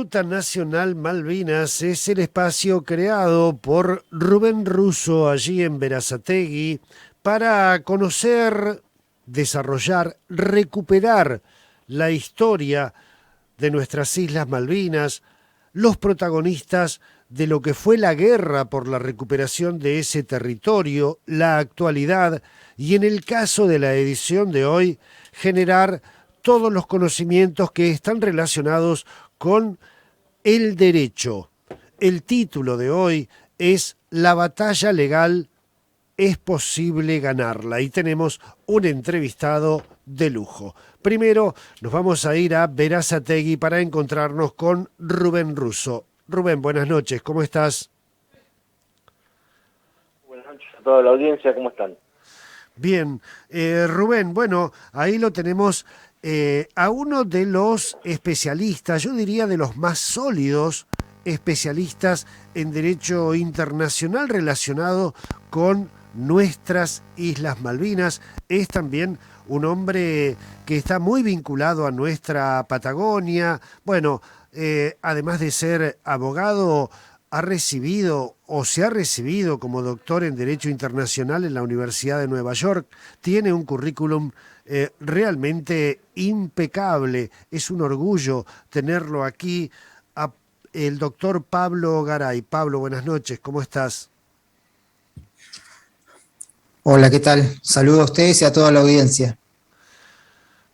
Ruta Nacional Malvinas es el espacio creado por Rubén Russo allí en Berazategui para conocer, desarrollar, recuperar la historia de nuestras Islas Malvinas, los protagonistas de lo que fue la guerra por la recuperación de ese territorio, la actualidad y, en el caso de la edición de hoy, generar todos los conocimientos que están relacionados con el derecho. El título de hoy es La batalla legal, es posible ganarla, y tenemos un entrevistado de lujo. Primero nos vamos a ir a Berazategui para encontrarnos con Rubén Russo. Rubén, buenas noches, ¿cómo estás? Buenas noches a toda la audiencia, ¿cómo están? Bien, Rubén, bueno, ahí lo tenemos a uno de los especialistas, yo diría de los más sólidos especialistas en derecho internacional relacionado con nuestras Islas Malvinas. Es también un hombre que está muy vinculado a nuestra Patagonia. Bueno, además de ser abogado, ha recibido o se ha recibido como doctor en Derecho Internacional en la Universidad de Nueva York. Tiene un currículum realmente impecable. Es un orgullo tenerlo aquí, a el doctor Pablo Garay. Pablo, buenas noches, ¿cómo estás? Hola, ¿qué tal? Saludo a ustedes y a toda la audiencia.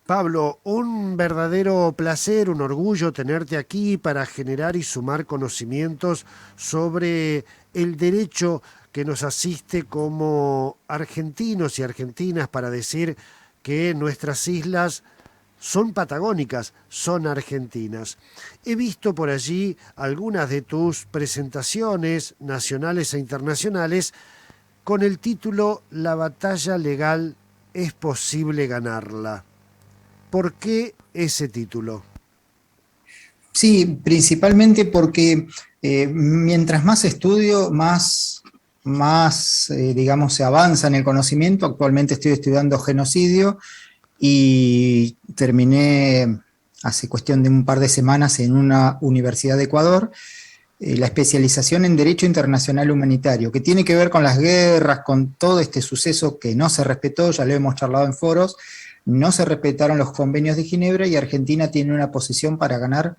Pablo, un verdadero placer, un orgullo tenerte aquí para generar y sumar conocimientos sobre el derecho que nos asiste como argentinos y argentinas para decir que nuestras islas son patagónicas, son argentinas. He visto por allí algunas de tus presentaciones nacionales e internacionales con el título La batalla legal, es posible ganarla. ¿Por qué ese título? Sí, principalmente porque mientras más estudio, digamos, se avanza en el conocimiento. Actualmente estoy estudiando genocidio y terminé hace cuestión de un par de semanas en una universidad de Ecuador, la especialización en Derecho Internacional Humanitario, que tiene que ver con las guerras, con todo este suceso que no se respetó, ya lo hemos charlado en foros, no se respetaron los convenios de Ginebra y Argentina tiene una posición para ganar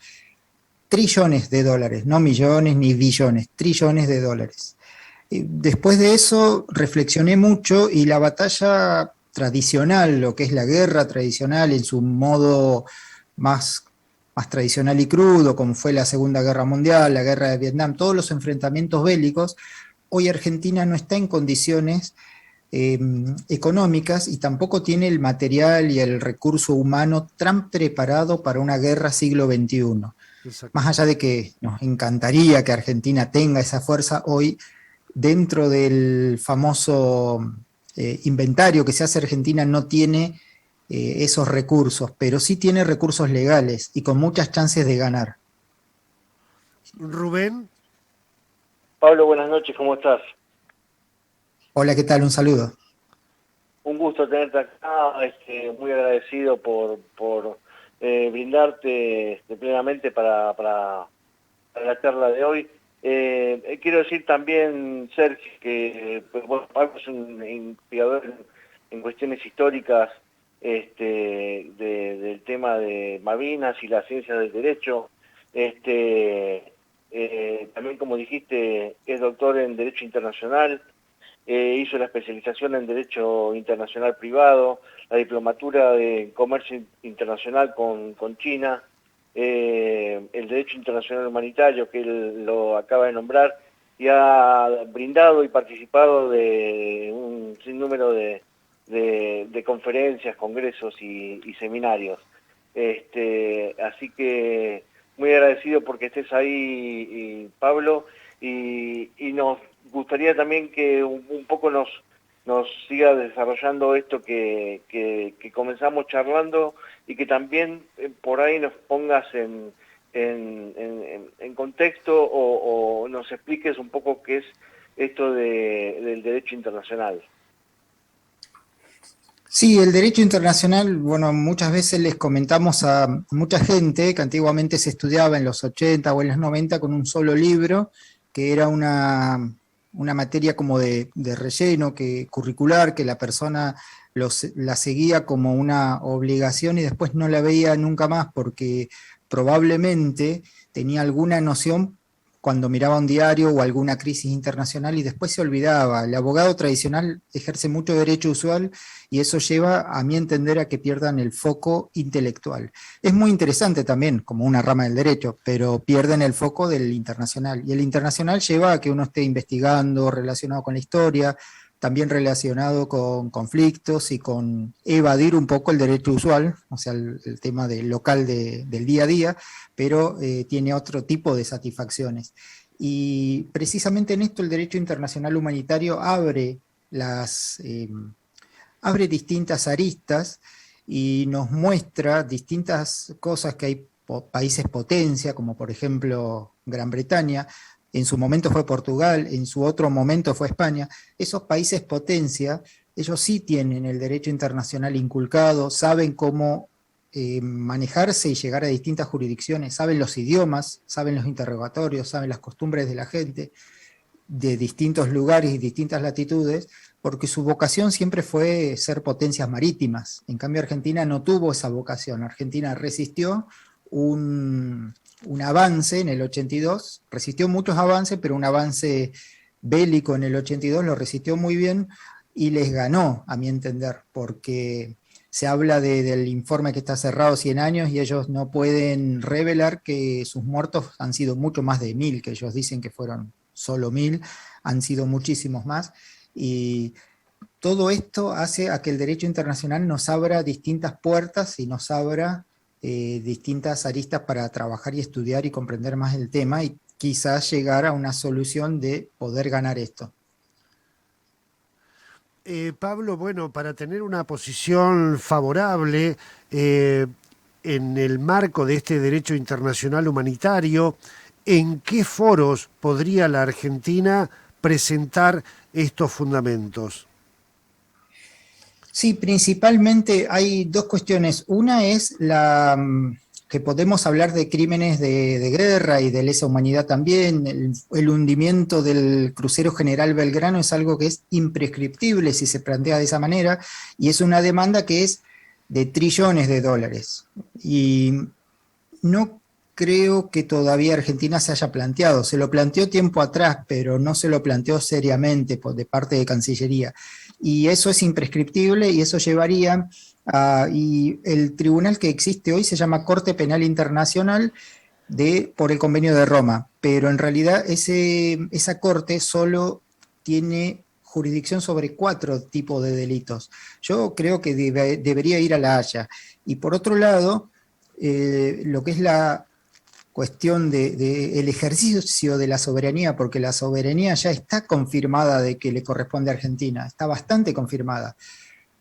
trillones de dólares, no millones ni billones, trillones de dólares. Después de eso reflexioné mucho y la batalla tradicional, lo que es la guerra tradicional en su modo más, más tradicional y crudo, como fue la Segunda Guerra Mundial, la Guerra de Vietnam, todos los enfrentamientos bélicos, hoy Argentina no está en condiciones eh, económicas y tampoco tiene el material y el recurso humano tan preparado para una guerra siglo XXI. Más Exacto. allá de que nos encantaría que Argentina tenga esa fuerza, hoy dentro del famoso inventario que se hace Argentina no tiene esos recursos, pero sí tiene recursos legales y con muchas chances de ganar. Rubén, Pablo, buenas noches, ¿cómo estás? Hola, ¿qué tal? Un saludo. Un gusto tenerte acá, muy agradecido por brindarte plenamente para la charla de hoy. Quiero decir también, Sergio, que pues, bueno, Pablo es un investigador en cuestiones históricas del tema de Malvinas y la ciencia del derecho. También, como dijiste, es doctor en Derecho Internacional. Hizo la especialización en Derecho Internacional Privado, la diplomatura de Comercio Internacional con China, el Derecho Internacional Humanitario, que él lo acaba de nombrar, y ha brindado y participado de un sinnúmero de conferencias, congresos y seminarios. Así que muy agradecido porque estés ahí, Pablo, y nos gustaría también que un poco nos siga desarrollando esto que comenzamos charlando y que también por ahí nos pongas en contexto o nos expliques un poco qué es esto del derecho internacional. Sí, el derecho internacional, bueno, muchas veces les comentamos a mucha gente que antiguamente se estudiaba en los 80 o en los 90 con un solo libro, que era una materia como de relleno, curricular, que la persona la seguía como una obligación y después no la veía nunca más porque probablemente tenía alguna noción cuando miraba un diario o alguna crisis internacional y después se olvidaba. El abogado tradicional ejerce mucho derecho usual y eso lleva, a mi entender, a que pierdan el foco intelectual. Es muy interesante también, como una rama del derecho, pero pierden el foco del internacional. Y el internacional lleva a que uno esté investigando relacionado con la historia, también relacionado con conflictos y con evadir un poco el derecho usual, o sea, el tema del local del día a día, pero tiene otro tipo de satisfacciones. Y precisamente en esto el derecho internacional humanitario abre distintas aristas y nos muestra distintas cosas que hay países potencia, como por ejemplo Gran Bretaña, en su momento fue Portugal, en su otro momento fue España. Esos países potencia, ellos sí tienen el derecho internacional inculcado, saben cómo manejarse y llegar a distintas jurisdicciones, saben los idiomas, saben los interrogatorios, saben las costumbres de la gente de distintos lugares y distintas latitudes, porque su vocación siempre fue ser potencias marítimas. En cambio, Argentina no tuvo esa vocación. Argentina resistió un avance en el 82, resistió muchos avances, pero un avance bélico en el 82 lo resistió muy bien y les ganó, a mi entender, porque se habla del informe que está cerrado 100 años y ellos no pueden revelar que sus muertos han sido mucho más de 1000, que ellos dicen que fueron solo 1000, han sido muchísimos más. Y todo esto hace a que el derecho internacional nos abra distintas puertas y nos abra distintas aristas para trabajar y estudiar y comprender más el tema y quizás llegar a una solución de poder ganar esto. Pablo, bueno, para tener una posición favorable en el marco de este derecho internacional humanitario, ¿en qué foros podría la Argentina presentar estos fundamentos? Sí, principalmente hay dos cuestiones. Una es que podemos hablar de crímenes de guerra y de lesa humanidad también. El hundimiento del crucero General Belgrano es algo que es imprescriptible si se plantea de esa manera y es una demanda que es de trillones de dólares. Y no creo que todavía Argentina se haya planteado. Se lo planteó tiempo atrás, pero no se lo planteó seriamente de parte de Cancillería. Y eso es imprescriptible y eso llevaría y el tribunal que existe hoy se llama Corte Penal Internacional por el Convenio de Roma, pero en realidad esa corte solo tiene jurisdicción sobre 4 tipos de delitos. Yo creo que debería ir a La Haya. Y por otro lado, lo que es la cuestión el ejercicio de la soberanía, porque la soberanía ya está confirmada de que le corresponde a Argentina, está bastante confirmada,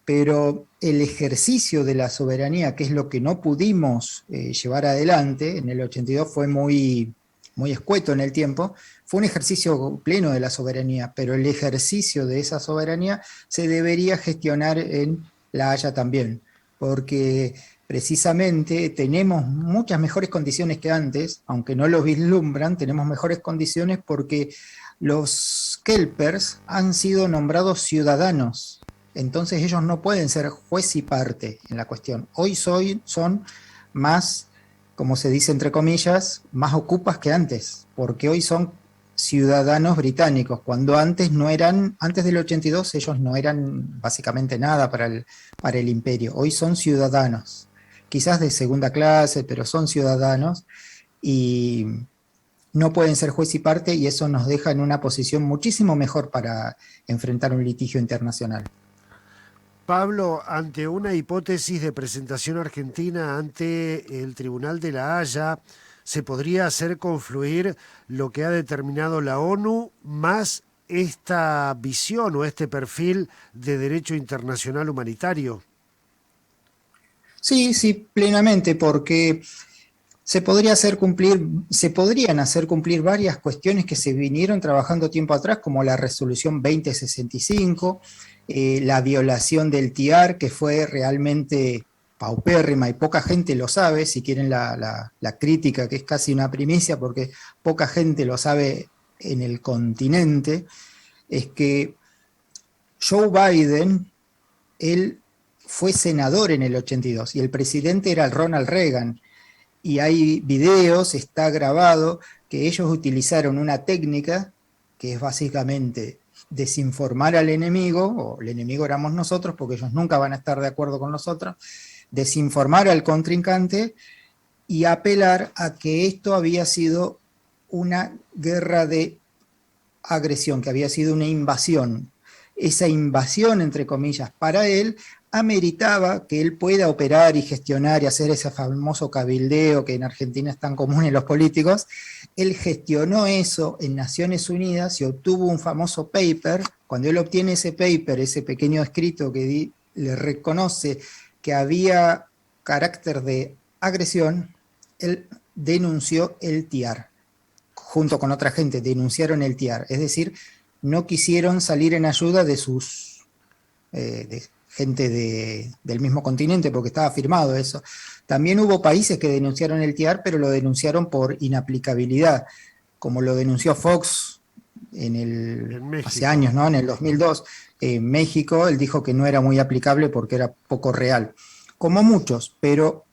pero el ejercicio de la soberanía, que es lo que no pudimos llevar adelante, en el 82 fue muy, muy escueto en el tiempo, fue un ejercicio pleno de la soberanía, pero el ejercicio de esa soberanía se debería gestionar en La Haya también, porque precisamente tenemos muchas mejores condiciones que antes, aunque no lo vislumbran, tenemos mejores condiciones porque los kelpers han sido nombrados ciudadanos, entonces ellos no pueden ser juez y parte en la cuestión. Hoy son más, como se dice entre comillas, más ocupas que antes, porque hoy son ciudadanos británicos, cuando antes no eran, antes del 82 ellos no eran básicamente nada para el imperio, hoy son ciudadanos, quizás de segunda clase, pero son ciudadanos y no pueden ser juez y parte y eso nos deja en una posición muchísimo mejor para enfrentar un litigio internacional. Pablo, ante una hipótesis de presentación argentina ante el Tribunal de la Haya, ¿se podría hacer confluir lo que ha determinado la ONU más esta visión o este perfil de derecho internacional humanitario? Sí, sí, plenamente, porque se podrían hacer cumplir varias cuestiones que se vinieron trabajando tiempo atrás, como la resolución 2065, la violación del TIAR, que fue realmente paupérrima y poca gente lo sabe. Si quieren la crítica, que es casi una primicia porque poca gente lo sabe en el continente, es que Joe Biden, él fue senador en el 82 y el presidente era Ronald Reagan. Y hay videos, está grabado, que ellos utilizaron una técnica que es básicamente desinformar al enemigo, o el enemigo éramos nosotros, porque ellos nunca van a estar de acuerdo con nosotros, desinformar al contrincante y apelar a que esto había sido una guerra de agresión, que había sido una invasión. Esa invasión, entre comillas, para él, ameritaba que él pueda operar y gestionar y hacer ese famoso cabildeo que en Argentina es tan común en los políticos. Él gestionó eso en Naciones Unidas y obtuvo un famoso paper. Cuando él obtiene ese paper, ese pequeño escrito que le reconoce que había carácter de agresión, él denunció el TIAR. Junto con otra gente denunciaron el TIAR. Es decir, no quisieron salir en ayuda de sus de gente del mismo continente, porque estaba firmado eso. También hubo países que denunciaron el TIAR, pero lo denunciaron por inaplicabilidad, como lo denunció Fox hace años, ¿no? En el 2002. En México, él dijo que no era muy aplicable porque era poco real. Como muchos, pero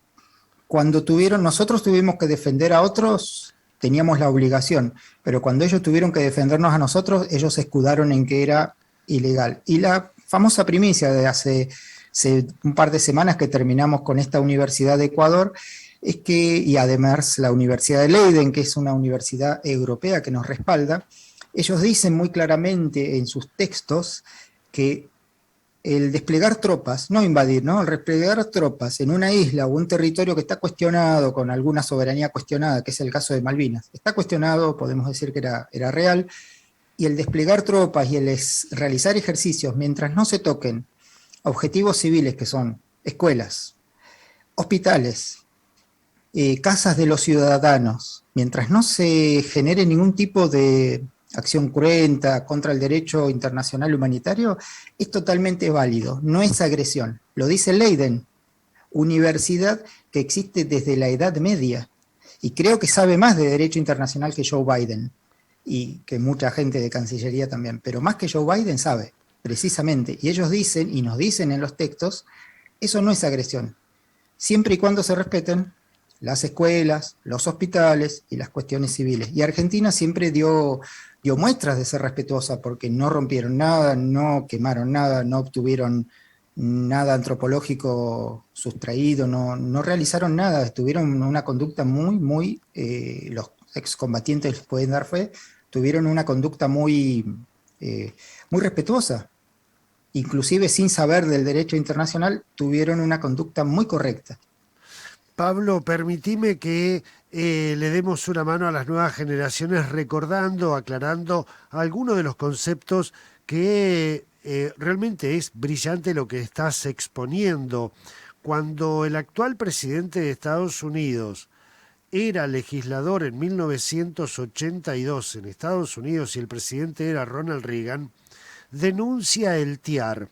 cuando nosotros tuvimos que defender a otros, teníamos la obligación, pero cuando ellos tuvieron que defendernos a nosotros, ellos se escudaron en que era ilegal. Y la famosa primicia de hace un par de semanas que terminamos con esta Universidad de Ecuador, es que, y además la Universidad de Leiden, que es una universidad europea que nos respalda, ellos dicen muy claramente en sus textos que el desplegar tropas, no invadir, ¿no? El desplegar tropas en una isla o un territorio que está cuestionado, con alguna soberanía cuestionada, que es el caso de Malvinas, está cuestionado, podemos decir que era real, y el desplegar tropas y el realizar ejercicios mientras no se toquen objetivos civiles que son escuelas, hospitales, casas de los ciudadanos, mientras no se genere ningún tipo de acción cruenta contra el derecho internacional humanitario, es totalmente válido, no es agresión. Lo dice Leiden, universidad que existe desde la Edad Media, y creo que sabe más de derecho internacional que Joe Biden, y que mucha gente de Cancillería también, pero más que Joe Biden sabe, precisamente, y ellos dicen, y nos dicen en los textos, eso no es agresión, siempre y cuando se respeten las escuelas, los hospitales y las cuestiones civiles. Y Argentina siempre dio muestras de ser respetuosa, porque no rompieron nada, no quemaron nada, no obtuvieron nada antropológico sustraído, no realizaron nada, tuvieron una conducta muy, los excombatientes pueden dar fe, tuvieron una conducta muy respetuosa, inclusive sin saber del derecho internacional, tuvieron una conducta muy correcta. Pablo, permitime que le demos una mano a las nuevas generaciones recordando, aclarando algunos de los conceptos que realmente es brillante lo que estás exponiendo. Cuando el actual presidente de Estados Unidos era legislador en 1982 en Estados Unidos y el presidente era Ronald Reagan, denuncia el TIAR.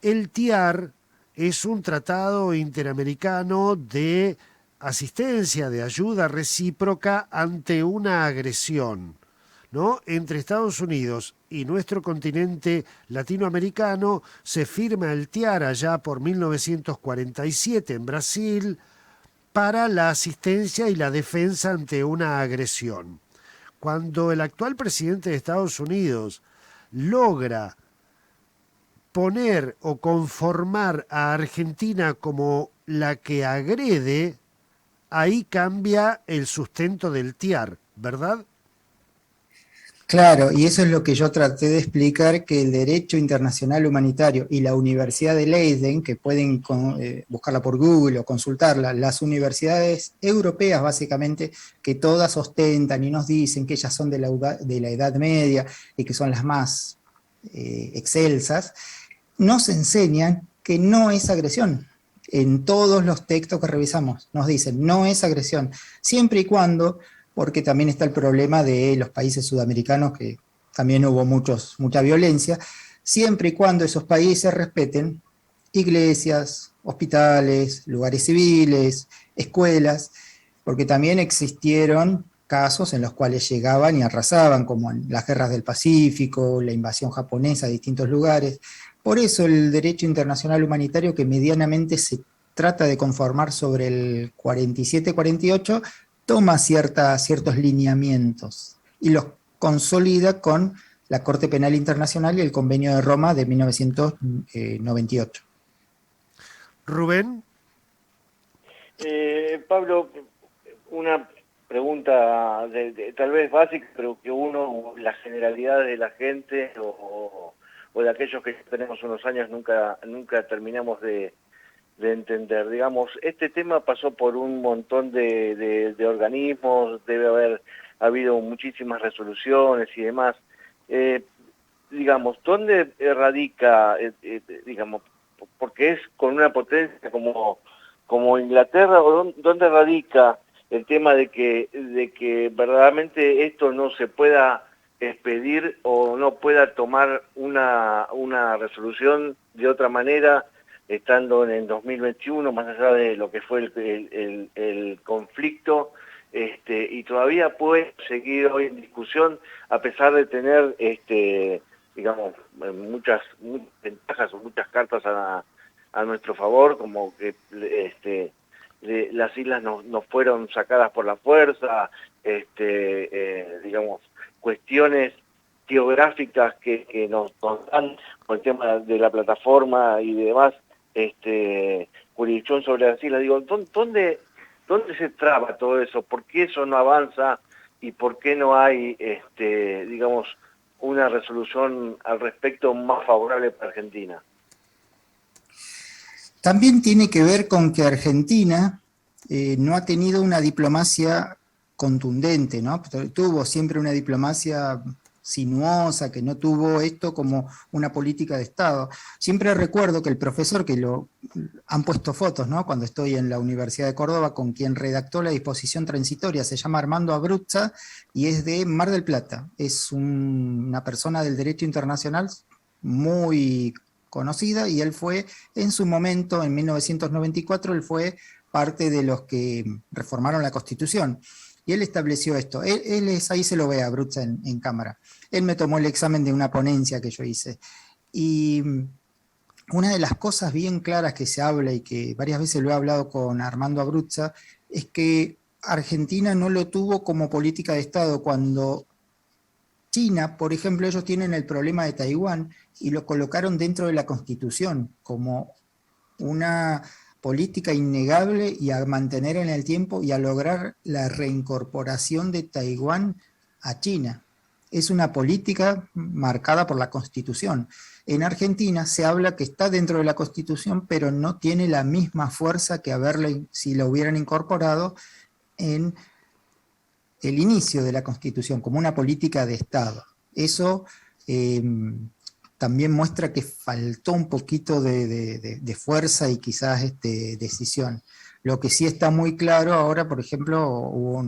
El TIAR es un tratado interamericano de asistencia, de ayuda recíproca ante una agresión, ¿no? Entre Estados Unidos y nuestro continente latinoamericano se firma el TIAR allá por 1947 en Brasil para la asistencia y la defensa ante una agresión. Cuando el actual presidente de Estados Unidos logra poner o conformar a Argentina como la que agrede, ahí cambia el sustento del TIAR, ¿verdad? Claro, y eso es lo que yo traté de explicar, que el derecho internacional humanitario y la Universidad de Leiden, que pueden buscarla por Google o consultarla, las universidades europeas básicamente, que todas ostentan y nos dicen que ellas son de la Edad Media y que son las más excelsas, nos enseñan que no es agresión. En todos los textos que revisamos nos dicen, no es agresión, siempre y cuando, porque también está el problema de los países sudamericanos, que también hubo mucha violencia, siempre y cuando esos países respeten iglesias, hospitales, lugares civiles, escuelas, porque también existieron casos en los cuales llegaban y arrasaban, como en las guerras del Pacífico, la invasión japonesa a distintos lugares. Por eso el derecho internacional humanitario, que medianamente se trata de conformar sobre el 47-48, toma ciertos lineamientos y los consolida con la Corte Penal Internacional y el Convenio de Roma de 1998. Rubén. Pablo, una pregunta tal vez básica, pero que la generalidad de la gente o de aquellos que tenemos unos años nunca terminamos de entender. Digamos, este tema pasó por un montón de organismos, debe haber habido muchísimas resoluciones y demás. Digamos, ¿dónde radica, digamos, porque es con una potencia como Inglaterra, o dónde radica el tema de que verdaderamente esto no se pueda expedir o no pueda tomar una resolución de otra manera, estando en el 2021, más allá de lo que fue el conflicto, y todavía puede seguir hoy en discusión, a pesar de tener, digamos, muchas ventajas o muchas cartas a nuestro favor, como que las islas no fueron sacadas por la fuerza, digamos, cuestiones geográficas que nos dan por el tema de la plataforma y demás, jurisdicción sobre las islas. Digo, ¿dónde se traba todo eso? ¿Por qué eso no avanza y por qué no hay, digamos, una resolución al respecto más favorable para Argentina? También tiene que ver con que Argentina no ha tenido una diplomacia contundente, ¿no? Tuvo siempre una diplomacia sinuosa, que no tuvo esto como una política de Estado. Siempre recuerdo que el profesor, que lo han puesto fotos, ¿no? Cuando estoy en la Universidad de Córdoba, con quien redactó la disposición transitoria, se llama Armando Abruzza y es de Mar del Plata. Es una persona del derecho internacional muy conocida, y él fue, en su momento, en 1994, él fue parte de los que reformaron la Constitución. Y él estableció esto. Él es, ahí se lo ve a Abruzza en cámara. Él me tomó el examen de una ponencia que yo hice. Y una de las cosas bien claras que se habla, y que varias veces lo he hablado con Armando Abruzza, es que Argentina no lo tuvo como política de Estado. Cuando China, por ejemplo, ellos tienen el problema de Taiwán y lo colocaron dentro de la Constitución como una política innegable y a mantener en el tiempo y a lograr la reincorporación de Taiwán a China. Es una política marcada por la Constitución. En Argentina se habla que está dentro de la Constitución, pero no tiene la misma fuerza que si la hubieran incorporado en el inicio de la Constitución, como una política de Estado. Eso también muestra que faltó un poquito de fuerza y quizás decisión. Lo que sí está muy claro ahora, por ejemplo, hubo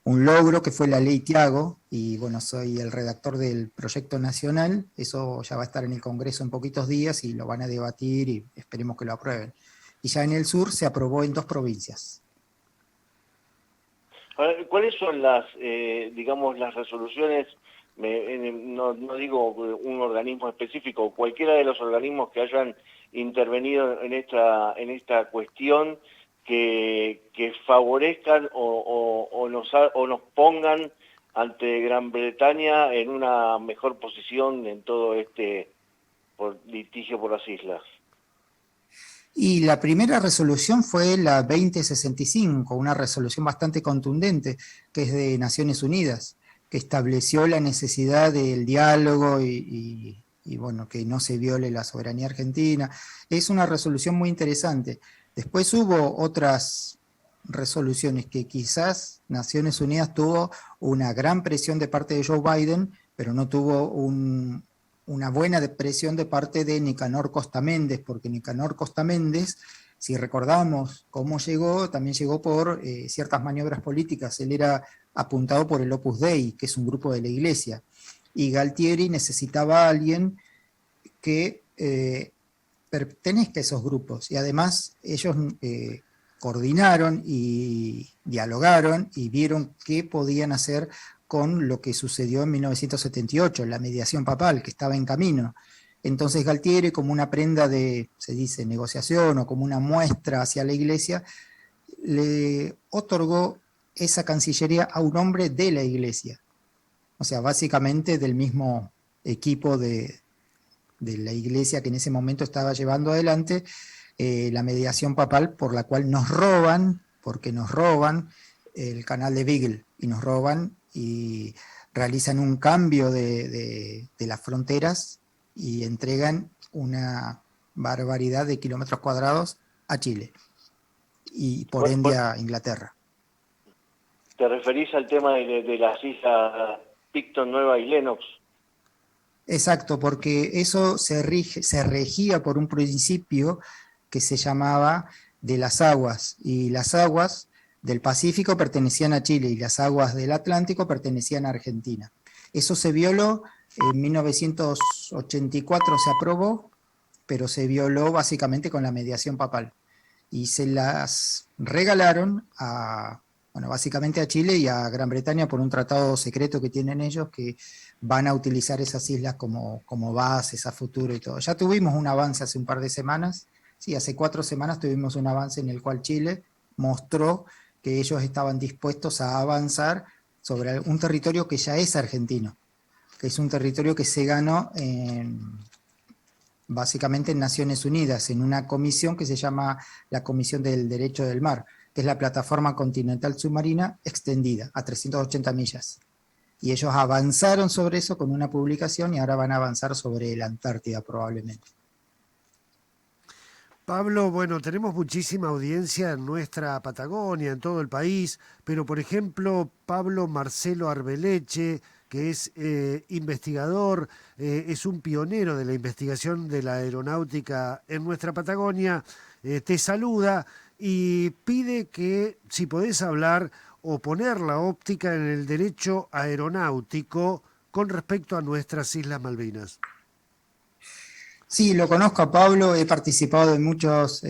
un logro que fue la ley Thiago, y bueno, soy el redactor del proyecto nacional. Eso ya va a estar en el Congreso en poquitos días y lo van a debatir y esperemos que lo aprueben. Y ya en el sur se aprobó en 2 provincias. ¿Cuáles son digamos, las resoluciones? No digo un organismo específico, cualquiera de los organismos que hayan intervenido en esta cuestión que favorezcan o nos pongan ante Gran Bretaña en una mejor posición en todo litigio por las islas. Y la primera resolución fue la 2065, una resolución bastante contundente, que es de Naciones Unidas, que estableció la necesidad del diálogo y bueno, que no se viole la soberanía argentina. Es una resolución muy interesante. Después hubo otras resoluciones que quizás Naciones Unidas tuvo una gran presión de parte de Joe Biden, pero no tuvo una buena presión de parte de Nicanor Costa Méndez, porque Nicanor Costa Méndez si recordamos cómo llegó, también llegó por ciertas maniobras políticas. Él era apuntado por el Opus Dei, que es un grupo de la Iglesia, y Galtieri necesitaba a alguien que pertenezca a esos grupos, y además ellos coordinaron y dialogaron y vieron qué podían hacer con lo que sucedió en 1978, la mediación papal, que estaba en camino. Entonces Galtieri, como una prenda de, se dice, negociación, o como una muestra hacia la Iglesia, le otorgó esa cancillería a un hombre de la Iglesia, o sea, básicamente del mismo equipo de la Iglesia que en ese momento estaba llevando adelante la mediación papal, por la cual nos roban, porque nos roban el canal de Beagle, y nos roban y realizan un cambio de las fronteras y entregan una barbaridad de kilómetros cuadrados a Chile y por ende a Inglaterra. ¿Te referís al tema de las islas Picton, Nueva y Lennox? Exacto, porque eso se regía por un principio que se llamaba de las aguas, y las aguas del Pacífico pertenecían a Chile y las aguas del Atlántico pertenecían a Argentina. Eso se violó, en 1984 se aprobó, pero se violó básicamente con la mediación papal, y se las regalaron a, bueno, básicamente a Chile y a Gran Bretaña por un tratado secreto que tienen ellos, que van a utilizar esas islas como bases a futuro y todo. Ya tuvimos un avance hace un par de semanas, sí, hace 4 semanas tuvimos un avance en el cual Chile mostró que ellos estaban dispuestos a avanzar sobre un territorio que ya es argentino, que es un territorio que se ganó básicamente en Naciones Unidas, en una comisión que se llama la Comisión del Derecho del Mar, que es la plataforma continental submarina extendida a 380 millas. Y ellos avanzaron sobre eso con una publicación, y ahora van a avanzar sobre la Antártida probablemente. Pablo, bueno, tenemos muchísima audiencia en nuestra Patagonia, en todo el país, pero por ejemplo, Pablo Marcelo Arbeleche, que es investigador, es un pionero de la investigación de la aeronáutica en nuestra Patagonia, te saluda y pide que si podés hablar o poner la óptica en el derecho aeronáutico con respecto a nuestras Islas Malvinas. Sí, lo conozco a Pablo, he participado en muchas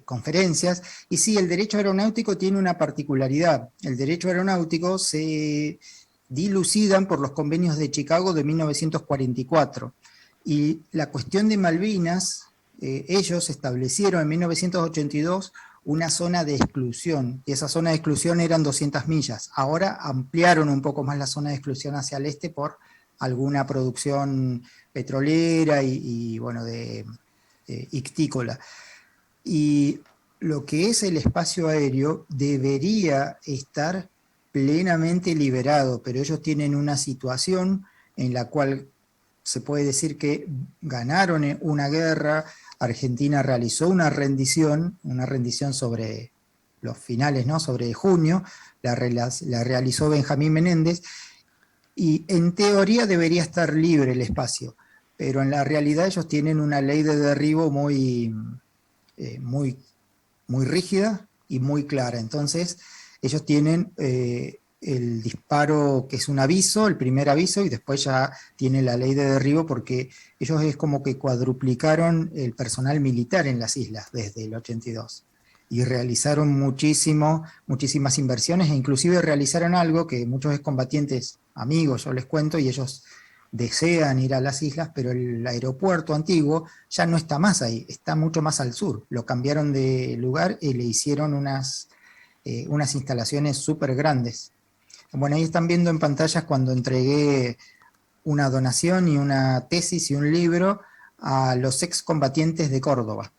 conferencias, y sí, el derecho aeronáutico tiene una particularidad. El derecho aeronáutico se dilucidan por los convenios de Chicago de 1944, y la cuestión de Malvinas, ellos establecieron en 1982 una zona de exclusión, y esa zona de exclusión eran 200 millas. Ahora ampliaron un poco más la zona de exclusión hacia el este por alguna producción petrolera y bueno, de ictícola. Y lo que es el espacio aéreo debería estar plenamente liberado, pero ellos tienen una situación en la cual se puede decir que ganaron una guerra. Argentina realizó una rendición sobre los finales, ¿no? Sobre junio, la realizó Benjamín Menéndez, y en teoría debería estar libre el espacio, pero en la realidad ellos tienen una ley de derribo muy rígida y muy clara. Entonces ellos tienen el disparo, que es un aviso, el primer aviso, y después ya tienen la ley de derribo, porque ellos es como que cuadruplicaron el personal militar en las islas desde el 82. Y realizaron muchísimas inversiones, e inclusive realizaron algo que muchos excombatientes, amigos, yo les cuento, y ellos desean ir a las islas, pero el aeropuerto antiguo ya no está más ahí, está mucho más al sur. Lo cambiaron de lugar y le hicieron unas instalaciones súper grandes. Bueno, ahí están viendo en pantallas cuando entregué una donación y una tesis y un libro a los excombatientes de Córdoba.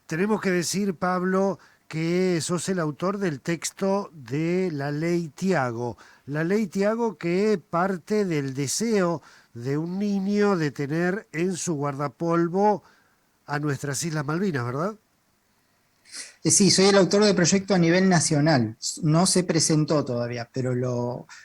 Tenemos que decir, Pablo, que sos el autor del texto de la Ley Tiago. La Ley Tiago, que parte del deseo de un niño de tener en su guardapolvo a nuestras Islas Malvinas, ¿verdad? Sí, soy el autor del proyecto a nivel nacional. No se presentó todavía, pero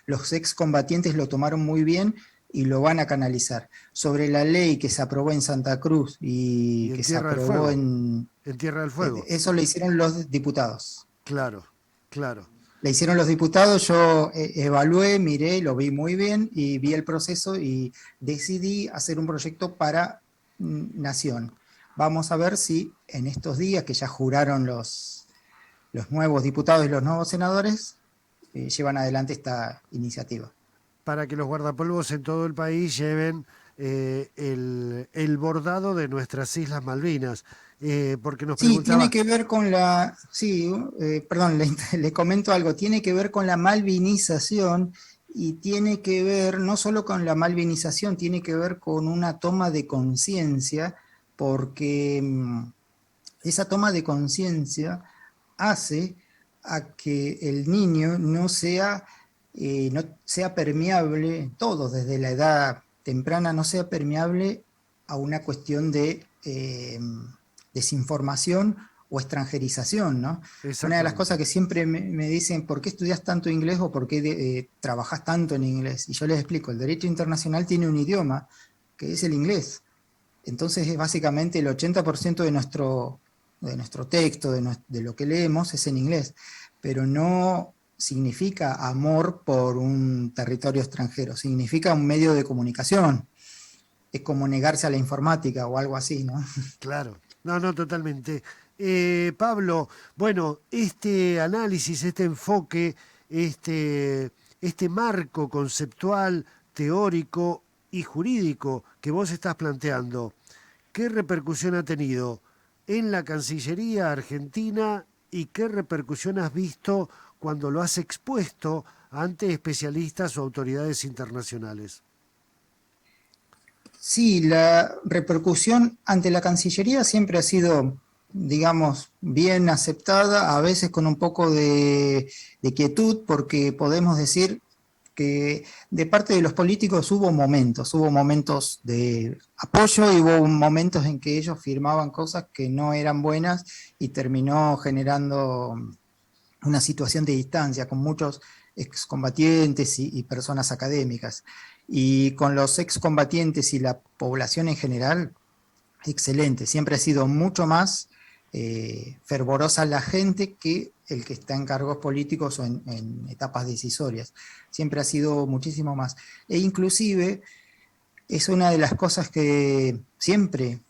los excombatientes lo tomaron muy bien. y lo van a canalizar. Sobre la ley que se aprobó en Santa Cruz y en que se Tierra del aprobó Fuego. En Tierra del Fuego. eso lo hicieron los diputados. Claro, claro. Le hicieron los diputados, yo evalué, miré, lo vi muy bien y vi el proceso y decidí hacer un proyecto para Nación. Vamos a ver si en estos días que ya juraron los nuevos diputados y los nuevos senadores, llevan adelante esta iniciativa. Para que los guardapolvos en todo el país lleven el bordado de nuestras Islas Malvinas. Porque nos Sí, tiene preguntaba... que ver con la, sí, perdón, le comento algo, tiene que ver con la malvinización y tiene que ver no solo con la malvinización, tiene que ver con una toma de conciencia, porque esa toma de conciencia hace a que el niño no sea permeable, todo desde la edad temprana, no sea permeable a una cuestión de desinformación o extranjerización, ¿no? Una de las Exactamente. cosas que siempre me dicen, ¿por qué estudias tanto inglés o por qué trabajas tanto en inglés? Y yo les explico, el derecho internacional tiene un idioma, que es el inglés. Entonces es básicamente el 80% de nuestro texto, de lo que leemos es en inglés, pero no significa amor por un territorio extranjero, significa un medio de comunicación. Es como negarse a la informática o algo así, ¿no? Claro, no, no, totalmente. Pablo, bueno, este análisis, este enfoque, este marco conceptual, teórico y jurídico que vos estás planteando, ¿qué repercusión ha tenido en la Cancillería argentina y qué repercusión has visto cuando lo has expuesto ante especialistas o autoridades internacionales? Sí, la repercusión ante la Cancillería siempre ha sido, digamos, bien aceptada, a veces con un poco de quietud, porque podemos decir que de parte de los políticos hubo momentos de apoyo y hubo momentos en que ellos firmaban cosas que no eran buenas y terminó generando una situación de distancia con muchos excombatientes y personas académicas. Y con los excombatientes y la población en general, excelente. Siempre ha sido mucho más fervorosa la gente que el que está en cargos políticos o en etapas decisorias. Siempre ha sido muchísimo más. E inclusive es una de las cosas que siempre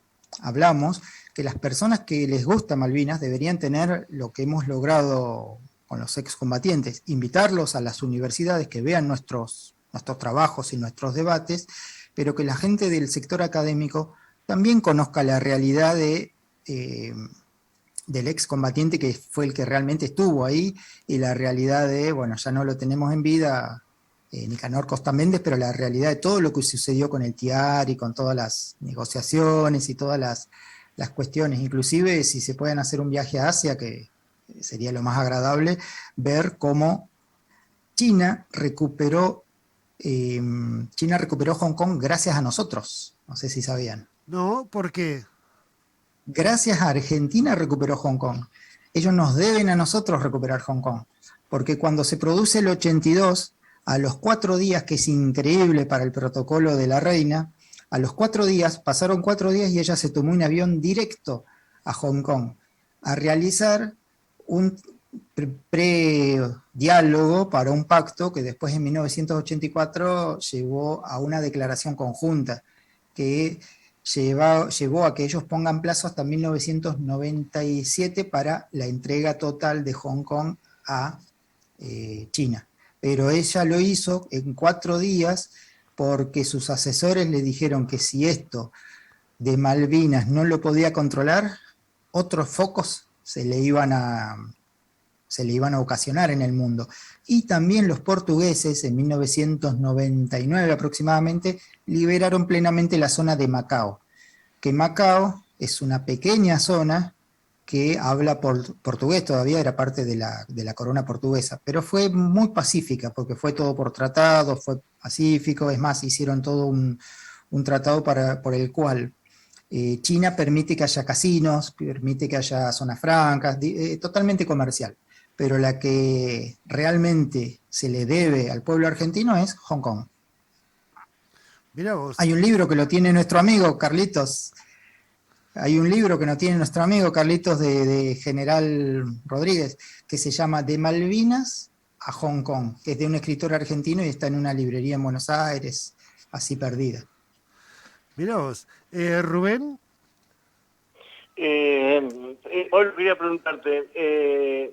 hablamos, que las personas que les gusta Malvinas deberían tener lo que hemos logrado con los excombatientes, invitarlos a las universidades que vean nuestros trabajos y nuestros debates, pero que la gente del sector académico también conozca la realidad del excombatiente que fue el que realmente estuvo ahí y la realidad de, bueno, ya no lo tenemos en vida, Nicanor Costa Méndez, pero la realidad de todo lo que sucedió con el TIAR y con todas las negociaciones y todas las cuestiones, inclusive si se pueden hacer un viaje a Asia, que sería lo más agradable, ver cómo China recuperó Hong Kong gracias a nosotros, no sé si sabían. No, ¿por qué? Gracias a Argentina recuperó Hong Kong. Ellos nos deben a nosotros recuperar Hong Kong, porque cuando se produce el 82, a los 4 días, que es increíble para el protocolo de la reina, a los 4 días, pasaron 4 días y ella se tomó un avión directo a Hong Kong a realizar un pre-diálogo para un pacto que después en 1984 llevó a una declaración conjunta que llevó a que ellos pongan plazo hasta 1997 para la entrega total de Hong Kong a China. Pero ella lo hizo en 4 días porque sus asesores le dijeron que si esto de Malvinas no lo podía controlar, otros focos se le iban a ocasionar en el mundo. Y también los portugueses, en 1999 aproximadamente, liberaron plenamente la zona de Macao, que Macao es una pequeña zona que habla portugués, todavía era parte de la corona portuguesa, pero fue muy pacífica, porque fue todo por tratado, fue pacífico, es más, hicieron todo un tratado por el cual China permite que haya casinos, permite que haya zonas francas, totalmente comercial, pero la que realmente se le debe al pueblo argentino es Hong Kong. Mirá vos. Hay un libro que lo tiene nuestro amigo Carlitos. Hay un libro que no tiene nuestro amigo Carlitos de General Rodríguez, que se llama De Malvinas a Hong Kong, que es de un escritor argentino y está en una librería en Buenos Aires, así perdida. Mirá vos. Rubén, Hoy quería preguntarte,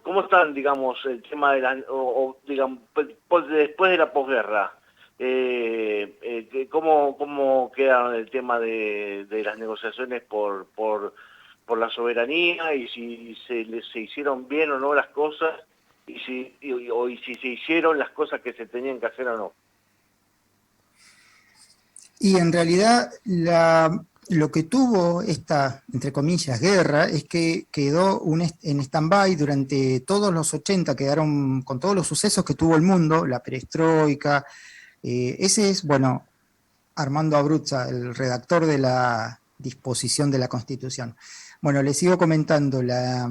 ¿cómo están, digamos, el tema de digamos, después de la posguerra? ¿Cómo quedaron el tema de las negociaciones por la soberanía y si se hicieron bien o no las cosas y si se hicieron las cosas que se tenían que hacer o no? Y en realidad lo que tuvo esta, entre comillas, guerra es que quedó en stand-by durante todos los 80, quedaron con todos los sucesos que tuvo el mundo, la perestroika. Ese es, bueno, Armando Abruzza, el redactor de la disposición de la Constitución. Bueno, les sigo comentando, la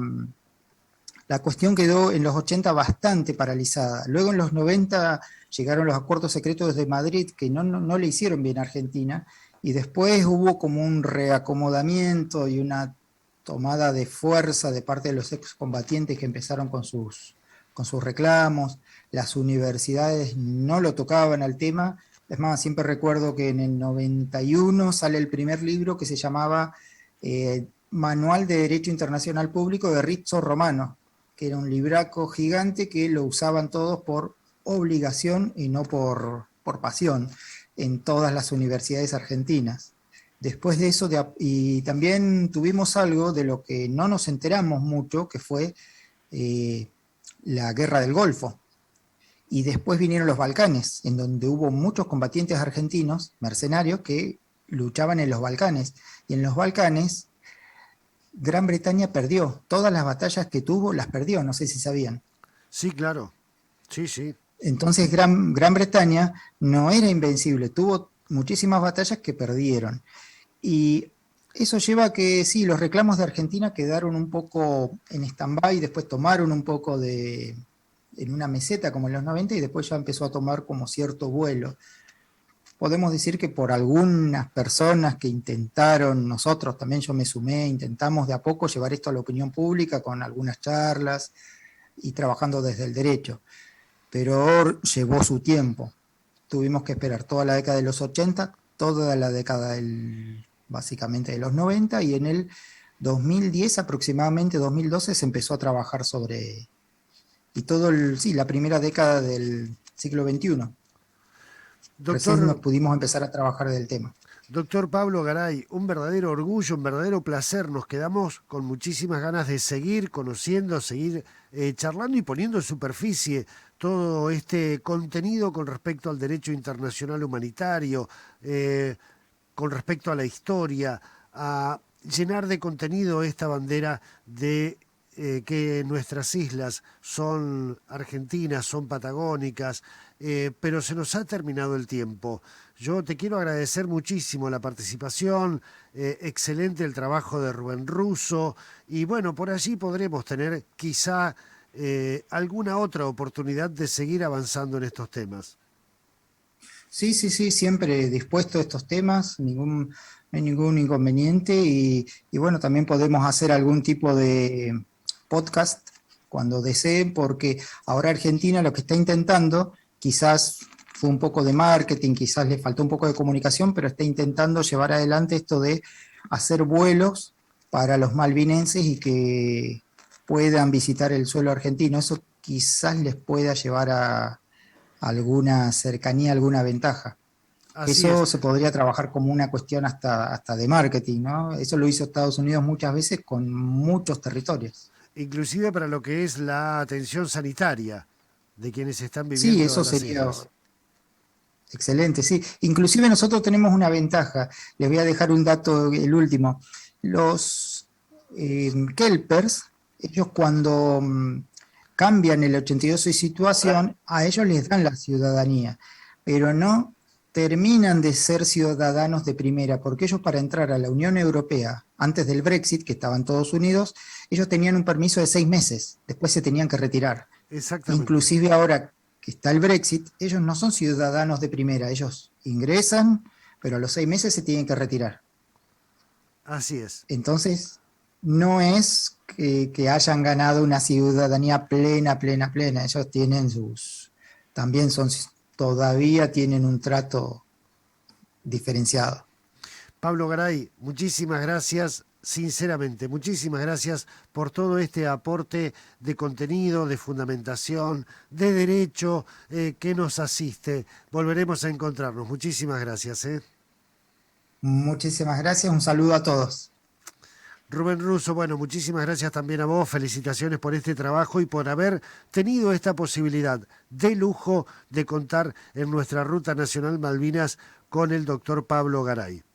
cuestión quedó en los 80 bastante paralizada. Luego en los 90 llegaron los acuerdos secretos de Madrid que no le hicieron bien a Argentina, y después hubo como un reacomodamiento y una tomada de fuerza de parte de los excombatientes que empezaron con sus reclamos. Las universidades no lo tocaban al tema. Es más, siempre recuerdo que en el 91 sale el primer libro que se llamaba Manual de Derecho Internacional Público de Rizzo Romano, que era un libraco gigante que lo usaban todos por obligación y no por pasión en todas las universidades argentinas. Después de eso, y también tuvimos algo de lo que no nos enteramos mucho, que fue la Guerra del Golfo. Y después vinieron los Balcanes, en donde hubo muchos combatientes argentinos, mercenarios, que luchaban en los Balcanes. Y en los Balcanes, Gran Bretaña perdió. Todas las batallas que tuvo las perdió, no sé si sabían. sí, claro. Sí, sí. Entonces Gran Bretaña no era invencible, tuvo muchísimas batallas que perdieron. Y eso lleva a que sí, los reclamos de Argentina quedaron un poco en stand-by, después tomaron un poco en una meseta como en los 90 y después ya empezó a tomar como cierto vuelo. Podemos decir que por algunas personas que intentaron, nosotros también, yo me sumé, intentamos de a poco llevar esto a la opinión pública con algunas charlas y trabajando desde el derecho, pero llevó su tiempo. Tuvimos que esperar toda la década de los 80, toda la década básicamente de los 90, y en el 2010 aproximadamente, 2012, se empezó a trabajar sobre, y la primera década del siglo XXI. Recién nos Doctor, pudimos empezar a trabajar del tema. doctor Pablo Garay, un verdadero orgullo, un verdadero placer. Nos quedamos con muchísimas ganas de seguir conociendo, seguir charlando y poniendo en superficie todo este contenido con respecto al derecho internacional humanitario, con respecto a la historia, a llenar de contenido esta bandera de que nuestras islas son argentinas, son patagónicas, pero se nos ha terminado el tiempo. Yo te quiero agradecer muchísimo la participación, excelente el trabajo de Rubén Russo, y bueno, por allí podremos tener quizá alguna otra oportunidad de seguir avanzando en estos temas. Sí, siempre dispuesto a estos temas, no hay ningún inconveniente, y bueno, también podemos hacer algún tipo de podcast cuando deseen, porque ahora Argentina lo que está intentando, quizás fue un poco de marketing, quizás le faltó un poco de comunicación, pero está intentando llevar adelante esto de hacer vuelos para los malvinenses y que puedan visitar el suelo argentino. Eso quizás les pueda llevar a alguna cercanía, alguna ventaja. Así Eso es. se podría trabajar como una cuestión hasta de marketing, ¿no? Eso lo hizo Estados Unidos muchas veces con muchos territorios. Inclusive para lo que es la atención sanitaria de quienes están Sí, viviendo eso en las sería islas. excelente, sí. Inclusive nosotros tenemos una ventaja. Les voy a dejar un dato, el último. Los kelpers, ellos cuando cambian el 82 de situación, a ellos les dan la ciudadanía, pero no terminan de ser ciudadanos de primera, porque ellos para entrar a la Unión Europea, antes del Brexit, que estaban todos unidos, ellos tenían un permiso de 6 meses, después se tenían que retirar. Exactamente. Inclusive ahora que está el Brexit, ellos no son ciudadanos de primera, ellos ingresan, pero a los 6 meses se tienen que retirar. Así es. Entonces, no es que hayan ganado una ciudadanía plena. Ellos tienen también todavía tienen un trato diferenciado. Pablo Garay, muchísimas gracias, sinceramente, muchísimas gracias por todo este aporte de contenido, de fundamentación, de derecho que nos asiste. Volveremos a encontrarnos. Muchísimas gracias. Muchísimas gracias, un saludo a todos. Rubén Russo, bueno, muchísimas gracias también a vos, felicitaciones por este trabajo y por haber tenido esta posibilidad de lujo de contar en nuestra Ruta Nacional Malvinas con el doctor Pablo Garay.